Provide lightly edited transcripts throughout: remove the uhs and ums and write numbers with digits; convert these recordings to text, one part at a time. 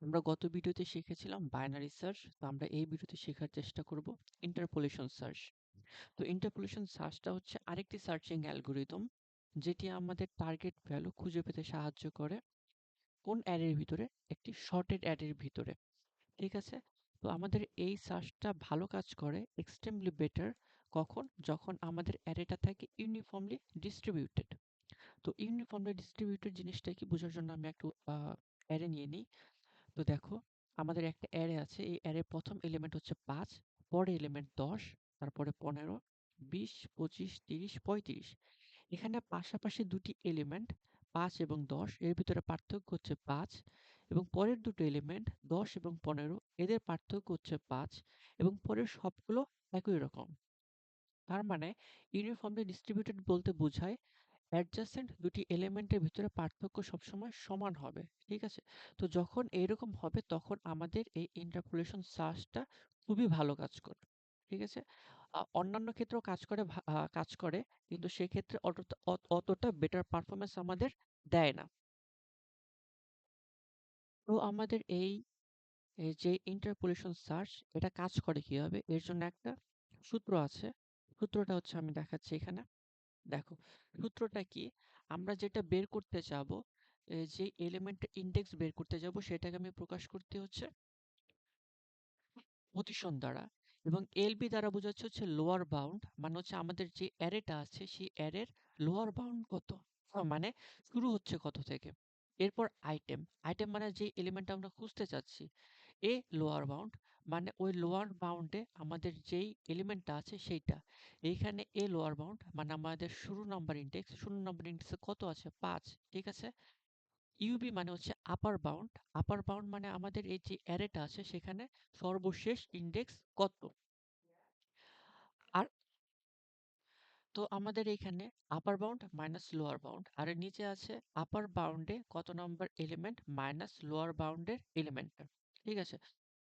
আমরা গত ভিডিওতে শিখেছিলাম বাইনারি সার্চ। তো আমরা এই ভিডিওতে শেখার চেষ্টা করব ইন্টারপোলেশন সার্চ। তো ইন্টারপোলেশন সার্চটা হচ্ছে আরেকটি সার্চিং অ্যালগরিদম, যেটি আমাদের টার্গেট ভ্যালু খুঁজে পেতে সাহায্য করে কোন অ্যারের ভিতরে, একটি শর্টেড অ্যারের ভিতরে। ঠিক আছে? তো আমাদের এই সার্চটা ভালো কাজ করে, এক্সট্রিমলি বেটার, কখন? যখন আমাদের অ্যারেটা থাকে ইউনিফর্মলি ডিস্ট্রিবিউটেড। তো ইউনিফর্মলি ডিস্ট্রিবিউটেড জিনিসটা কি বোঝার জন্য আমি একটু অ্যারে নিয়ে নিই। তো দেখো, আমাদের একটা অ্যারে আছে। এই অ্যারের প্রথম এলিমেন্ট হচ্ছে 5, পরের এলিমেন্ট 10, তারপরে 15, 20, 25, 30, 35। এখানে পাশাপাশি দুটি এলিমেন্ট 5 এবং 10, এর ভিতরে পার্থক্য হচ্ছে 5, এবং পরের দুটো এলিমেন্ট 10 এবং 15, এদের পার্থক্য হচ্ছে 5, এবং পরের সবগুলো একই রকম। তার মানে ইউনিফর্মলি ডিস্ট্রিবিউটেড বলতে বোঝায় অ্যাডজাসেন্ট দুটি এলিমেন্টের ভিতরে পার্থক্য সবসময় সমান হবে। ঠিক আছে? তো যখন এইরকম হবে তখন আমাদের এই ইন্টারপোলেশন সার্চটা খুবই ভালো কাজ করে। ঠিক আছে? অন্যান্য ক্ষেত্রেও কাজ করে, কিন্তু সেক্ষেত্রে অতটা বেটার পারফরম্যান্স আমাদের দেয় না। তো আমাদের এই যে ইন্টারপোলেশন সার্চ, এটা কাজ করে কিভাবে, এর জন্য একটা সূত্র আছে। সূত্রটা হচ্ছে, আমি দেখাচ্ছি এখানে। দেখো, সূত্রটা কি? আমরা যেটা বের করতে যাব, যে এলিমেন্টের ইন্ডেক্স বের করতে যাব, সেটাকে আমি প্রকাশ করতে হচ্ছে পজিশন দ্বারা, এবং এলবি দ্বারা বোঝাচ্ছে হচ্ছে লোয়ার বাউন্ড, মানে হচ্ছে আমাদের যে অ্যারেটা আছে সেই অ্যারের লোয়ার বাউন্ড কত, মানে শুরু হচ্ছে কত থেকে। এরপর আইটেম, আইটেম মানে যে এলিমেন্ট আমরা খুঁজতে চাচ্ছি, এ লোয়ার বাউন্ড, মানে ওই লোয়ার বাউন্ডে আমাদের যেই এলিমেন্টটা আছে সেইটা। এইখানে এ লোয়ার বাউন্ড মানে আমাদের শুরু নাম্বার ইন্ডেক্সে কত আছে, 5। ঠিক আছে? ইউবি মানে হচ্ছে আপার বাউন্ড, আপার বাউন্ড মানে আমাদের এই যে অ্যারেটা আছে সেখানে সর্বশেষ ইন্ডেক্স কত। আর তো আমাদের এইখানে upper bound minus lower bound, আর এর নিচে আছে আপার বাউন্ডে কত নম্বর এলিমেন্ট মাইনাস লোয়ার বাউন্ডের এলিমেন্টটা। ঠিক আছে?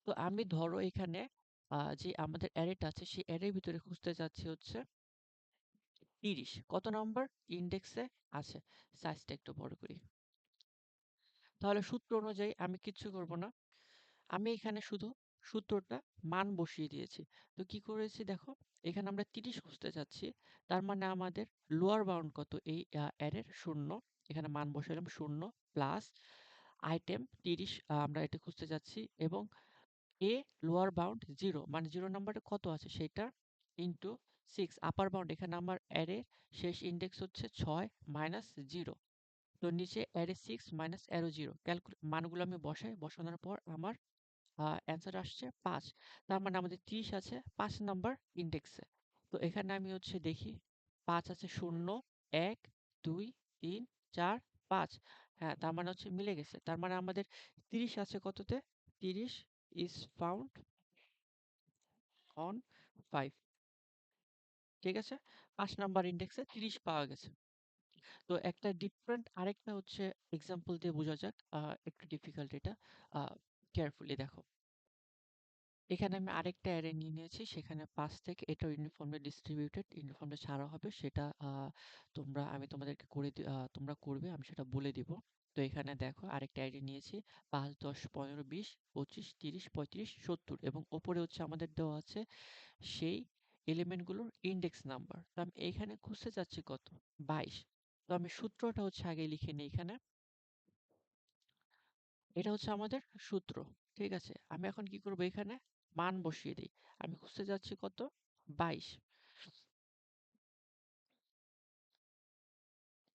তো আমি ধরো এখানে যে আমাদের অ্যারেটা আছে সেই অ্যারের ভিতরে খুঁজতে চাচ্ছি হচ্ছে 30 কত নম্বর ইন্ডেক্সে আছে। সাইজটা একটু বড় করি। তাহলে সূত্র অনুযায়ী আমি কিচ্ছু করব না, আমি এখানে শুধু সূত্রটা মান বসিয়ে দিয়েছি। তো কি করেছি দেখো, এখানে আমরা 30 খুঁজতে চাচ্ছি, তার মানে আমাদের লোয়ার বাউন্ড কত এই অ্যারের, 0। এখানে মান বসালাম 0, প্লাস আইটেম 30, আমরা এটা খুঁজতে যাচ্ছি, এবং এ লোয়ার বাউন্ড 0, মানে 0 নাম্বারে কত আছে সেটা, ইন্টু 6 আপার বাউন্ড, এখানে আমার অ্যারের শেষ ইন্ডেক্স হচ্ছে 6 মাইনাস 0। তো নিচে অ্যারে 6 মাইনাস অ্যারো 0, মানগুলো আমি বসানোর পর আমার অ্যান্সার আসছে 5। তার মানে আমাদের 30 আছে 5 নাম্বার ইন্ডেক্সে। তো এখানে আমি হচ্ছে দেখি, 5 আছে 0, 1, 2, 3, 4, 5। হ্যাঁ, তার মানে হচ্ছে মিলে গেছে। তার মানে আমাদের 30 আছে কততে, 30 ইজ ফাউন্ড অন 5। ঠিক আছে? 5 নাম্বার ইন্ডেক্সে 30 পাওয়া গেছে। তো একটা ডিফারেন্ট আরেকটা হচ্ছে এক্সাম্পল দিয়ে বোঝা যাক, একটু ডিফিকাল্ট এটা, কেয়ারফুলি দেখো। এখানে আমি আরেকটা অ্যারে নিয়ে নিয়েছি, সেখানে 5 থেকে, এটা ইউনিফর্মলি ডিস্ট্রিবিউটেড, ইউনিফর্মলি ছাড়া হবে সেটা, আমি তোমাদেরকে তোমরা করবে, আমি সেটা বলে দিব। তো এখানে দেখো আরেকটা অ্যারে নিয়েছি, 5, 10, 15, 20, 25, 30, 35, 70, এবং ওপরে হচ্ছে আমাদের দেওয়া আছে সেই এলিমেন্টগুলোর ইন্ডেক্স নাম্বার। তো আমি এখানে খুঁজতে চাচ্ছি কত, 22। তো আমি সূত্রটা হচ্ছে আগে লিখে নিই এখানে। এটা হচ্ছে আমাদের সূত্র। ঠিক আছে? আমি এখন কি করব, এখানে মান বসিয়ে দিই। আমি খুঁজতে যাচ্ছি কত, 22।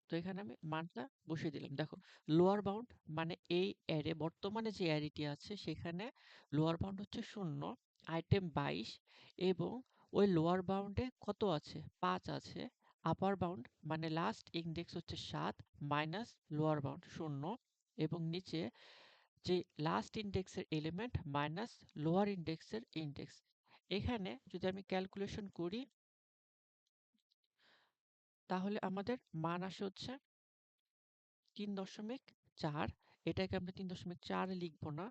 তো এখানে আমি মানটা বসিয়ে দিলাম। দেখো, লোয়ার বাউন্ড মানে এই অ্যারে, বর্তমানে যে অ্যারেটি আছে সেখানে লোয়ার বাউন্ড হচ্ছে 0, আইটেম 22, এবং ওই লোয়ার বাউন্ডে কত আছে, 5 আছে। আপার বাউন্ড মানে লাস্ট ইন্ডেক্স হচ্ছে 7, মাইনাস লোয়ার বাউন্ড 0, এবং নিচে যে লাস্ট ইন্ডেক্সের এলিমেন্ট মাইনাস লোয়ার ইন্ডেক্সের ইন্ডেক্স। এখানে যদি আমি ক্যালকুলেশন করি তাহলে আমাদের মান আসে হচ্ছে 3.4। এটাকে আমরা 3.4 লিখবো না,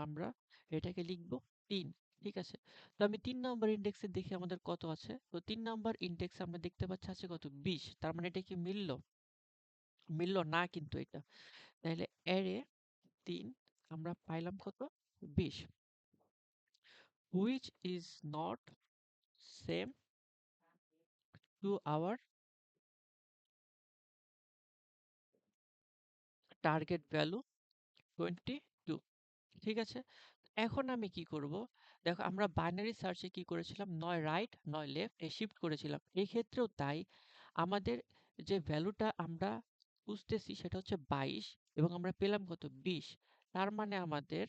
আমরা এটাকে লিখবো 3। ঠিক আছে? তো আমি 3 নম্বর ইন্ডেক্সে দেখি আমাদের কত আছে। তো 3 নম্বর ইন্ডেক্সে আমরা দেখতে পাচ্ছি আছে কত, 20। তার মানে এটা কি মিললো? মিললো না কিন্তু এটা। তাহলে অ্যারে 3 আমরা পাইলাম কত? 20, which is not same to our target value 22। ঠিক আছে, এখন আমি কি করব? দেখো আমরা বাইনারি সার্চে কি করেছিলাম, নয় রাইট নয় লেফট এ শিফট করেছিলাম। এই ক্ষেত্রেও তাই, আমাদের যে ভ্যালুটা আমরা খুঁজতেছি সেটা হচ্ছে 22 এবং আমরা পেলাম কত? 20। তার মানে আমাদের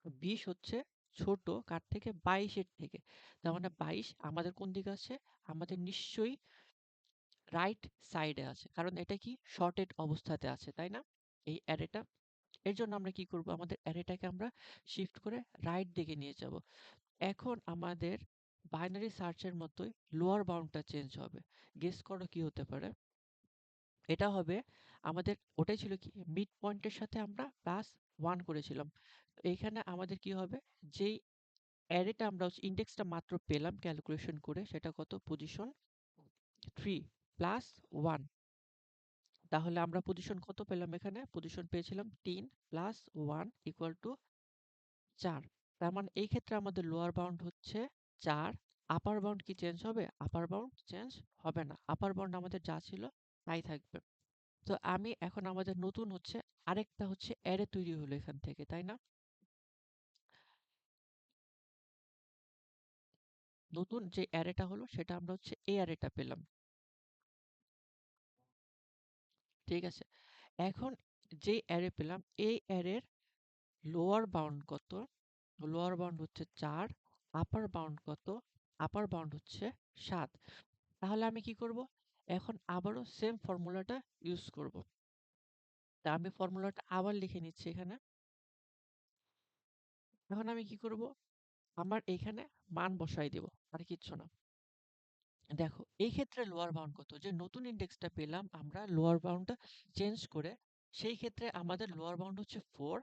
20 হচ্ছে ছোট কার থেকে? 22 এর থেকে। তার মানে 22 আমাদের কোন দিকে আছে? আমাদের নিশ্চয়ই রাইট সাইডে আছে, কারণ এটা কি শর্টেড অবস্থাতে আছে, তাই না? এই অ্যারেটা, এর জন্য আমরা কি করব? আমাদের অ্যারেটাকে আমরা শিফট করে রাইট দিকে নিয়ে যাব। এখন আমাদের বাইনারি সার্চের মতোই লোয়ার বাউন্ডটা চেঞ্জ হবে। গেস করো কি হতে পারে? এটা হবে আমাদের, ওটাই ছিল কি, মিড পয়েন্টের সাথে আমরা +1 করেছিলাম। এইখানে আমাদের কি হবে? যেই অ্যারেটা আমরা ইন্ডেক্সটা মাত্র পেলাম ক্যালকুলেশন করে, সেটা কত? পজিশন 3 +1। তাহলে আমরা পজিশন কত পেলাম? এখানে পজিশন পেয়েছিলাম 3 +1 = 4। তার মানে এই ক্ষেত্রে আমাদের লোয়ার বাউন্ড হচ্ছে 4। আপার বাউন্ড কি চেঞ্জ হবে? আপার বাউন্ড চেঞ্জ হবে না, আপার বাউন্ড আমাদের যা ছিল তাই থাকবে। তো আমি এখন আমাদের নতুন হচ্ছে আরেকটা হচ্ছে অ্যারে তৈরি হলো এখান থেকে, তাই না? নতুন যে অ্যারেটা হলো সেটা আমরা হচ্ছে এই অ্যারেটা পেলাম। ঠিক আছে, এখন যে অ্যারে পেলাম এই অ্যারের লোয়ার বাউন্ড কত? লোয়ার বাউন্ড হচ্ছে 4। আপার বাউন্ড কত? আপার বাউন্ড হচ্ছে 7। তাহলে আমি কি করব? এখন আবারও সেম ফর্মুলাটা ইউজ করব। তা আমি ফর্মুলাটা আবার লিখে নিচ্ছি এখানে। এখন আমি কি করব? আমার এখানে মান বসাই দেব, আর কিচ্ছু না। দেখো এই ক্ষেত্রে লোয়ার বাউন্ড কত? যে নতুন ইন্ডেক্সটা পেলাম আমরা লোয়ার বাউন্ডটা চেঞ্জ করে, সেই ক্ষেত্রে আমাদের লোয়ার বাউন্ড হচ্ছে 4।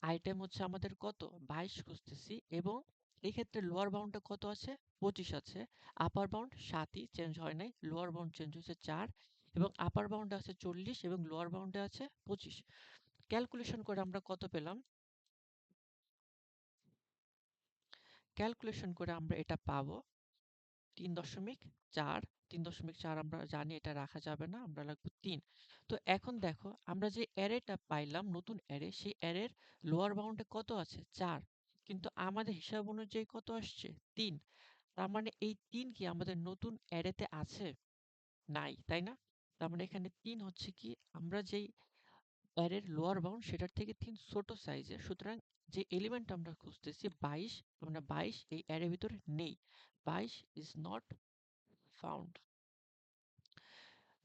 আইটেম হচ্ছে আমাদের কত? 22 খুঁজতেছি, এবং এই ক্ষেত্রে লোয়ার বাউন্ডটা কত আছে? 25 আছে। আপার বাউন্ড 7ই, চেঞ্জ হয় নাই। লোয়ার বাউন্ড চেঞ্জ হয়েছে 4, এবং আপার বাউন্ডে আছে 40 এবং লোয়ার বাউন্ডে আছে 25। ক্যালকুলেশন করে আমরা কত পেলাম? ক্যালকুলেশন করে আমরা এটা পাবো 3.4। 3.4 আমরা জানি এটা রাখা যাবে না, আমরা রাখবো 3। তো এখন দেখো আমরা যে অ্যারেটা পাইলাম, নতুন অ্যারে, সেই অ্যারের লোয়ার বাউন্ডে কত আছে? 4। কিন্তু আমাদের হিসাব অনুযায়ী কত আসছে? 3। তার মানে এই 3 কি আমাদের নতুন অ্যারেতে আছে? নাই, তাই না? তার মানে এখানে 3 হচ্ছে কি, আমরা যেই অ্যারের লোয়ার বাউন্ড সেটার থেকে 3 ছোট সাইজের। সুতরাং যে এলিমেন্ট আমরা খুঁজতেছি 22, মানে 22 এই অ্যারের ভিতরে নেই। 22 ইজ নট ফাউন্ড।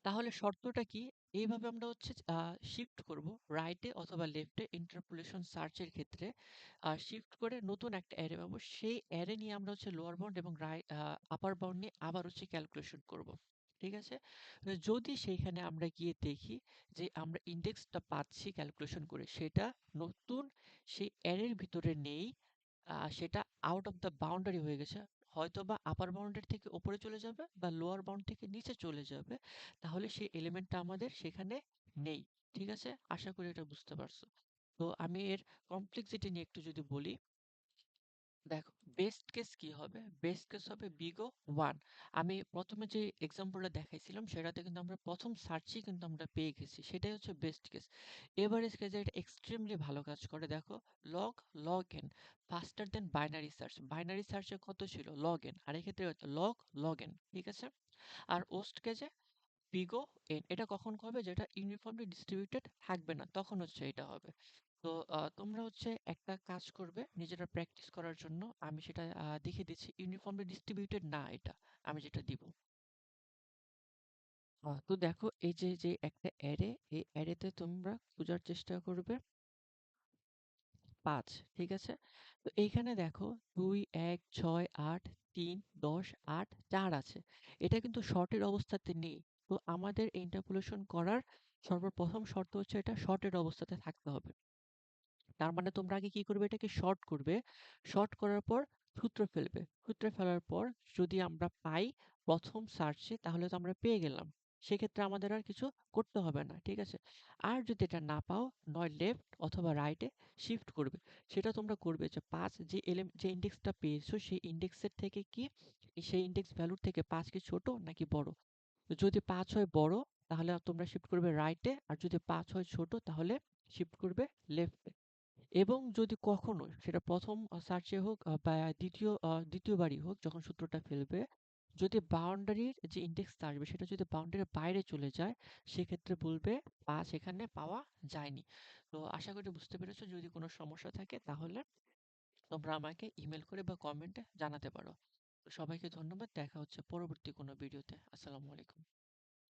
তাহলে শর্তটা কি? এইভাবে আমরা হচ্ছে শিফট করব রাইটে অথবা লেফটে ইন্টারপোলেশন সার্চের ক্ষেত্রে। শিফট করে নতুন একটা অ্যারে পাবো, সেই অ্যারে নিয়ে আমরা হচ্ছে লোয়ার বাউন্ড এবং আপার বাউন্ড নিয়ে আবার হচ্ছে ক্যালকুলেশন করব। ঠিক আছে, তো যদি সেইখানে আমরা গিয়ে দেখি যে আমরা ইন্ডেক্সটা পাচ্ছি ক্যালকুলেশন করে, সেটা নতুন সেই অ্যারের ভিতরে নেই, সেটা আউট অফ দ্য বাউন্ডারি হয়ে গেছে, হয়তো বা আপার বাউন্ডারি থেকে উপরে চলে যাবে বা লোয়ার বাউন্ড থেকে নিচে চলে যাবে, তাহলে সেই এলিমেন্টটা আমাদের সেখানে নেই। ঠিক আছে, আশা করি এটা বুঝতে পারছো। তো আমি এর কমপ্লেক্সিটি নিয়ে একটু যদি বলি, দেখো বেস্ট কেস কি হবে? বেস্ট কেস হবে বিগো 1। আমি প্রথমে যে এক্সাম্পলটা দেখাইছিলাম সেটাতে কিন্তু আমরা প্রথম সার্চেই কিন্তু আমরা পেয়ে গেছি, সেটাই হচ্ছে বেস্ট কেস। এভারেজ কেসে এটা এক্সট্রিমলি ভালো কাজ করে। দেখো লগ, লগ এন ফাস্টার দেন বাইনারি সার্চ। বাইনারি সার্চে কত ছিল? লগ এন, আর এক্ষেত্রে হচ্ছে লগ, লগ এন। ঠিক আছে, আর ওস্ট কেসে বিগো এন। এটা কখন হবে? যেটা ইউনিফর্মলি ডিস্ট্রিবিউটেড থাকবে না, তখন হচ্ছে এটা হবে। তো তোমরা হচ্ছে একটা কাজ করবে নিজেরা প্র্যাকটিস করার জন্য, আমি সেটা দেখিয়ে দিচ্ছি। ইউনিফর্মলি ডিস্ট্রিবিউটেড না এটা, আমি যেটা দিব। তো দেখো এই যে যে একটা অ্যারে, এই অ্যারেতে তোমরা খোঁজার চেষ্টা করবে 5। ঠিক আছে, তো এইখানে দেখো 2, 1, 6, 8, 3, 10, 8, 4 আছে। এটা কিন্তু শর্টের অবস্থাতে নেই। তো আমাদের ইন্টারপোলেশন করার সর্বপ্রথম শর্ত হচ্ছে এটা শর্টের অবস্থাতে থাকতে হবে। তার মানে তোমরা আগে কি করবে? এটাকে শর্ট করবে। শর্ট করার পর সূত্র ফেলবে। সূত্র ফেলার পর যদি আমরা পাই প্রথম সার্চে, তাহলে তো আমরা পেয়ে গেলাম। সেক্ষেত্রে আমাদের আর কিছু করতে হবে না, ঠিক আছে? আর যদি এটা না পাও, নয় লেফট অথবা রাইটে শিফট করবে। সেটা তোমরা করবে যে ৫ যে ইনডেক্সটা পেয়েছো সেই ইনডেক্সের থেকে কি সেই ইনডেক্স ভ্যালুর থেকে ৫ কি ছোট নাকি বড়? তো যদি ৫ হয় বড় তাহলে তোমরা শিফট করবে রাইটে, আর যদি ৫ হয় ছোট তাহলে শিফট করবে লেফটে। এবং যদি কখনো সেটা ১ম সার্চে হোক বা দ্বিতীয়বারই হোক যখন সূত্রটা ফেলবে, যদি বাউন্ডারির যে ইনডেক্সটা আসবে সেটা যদি বাউন্ডারির বাইরে চলে যায়, সেক্ষেত্রে বলবে ৫ এখানে পাওয়া যায়নি। তো আশা করি বুঝতে পেরেছো। যদি কোনো সমস্যা থাকে তাহলে তোমরা আমাকে ইমেল করে বা কমেন্টে জানাতে পারো। তো সবাইকে ধন্যবাদ। দেখা হচ্ছে পরবর্তী কোনো ভিডিওতে। আসসালামু আলাইকুম।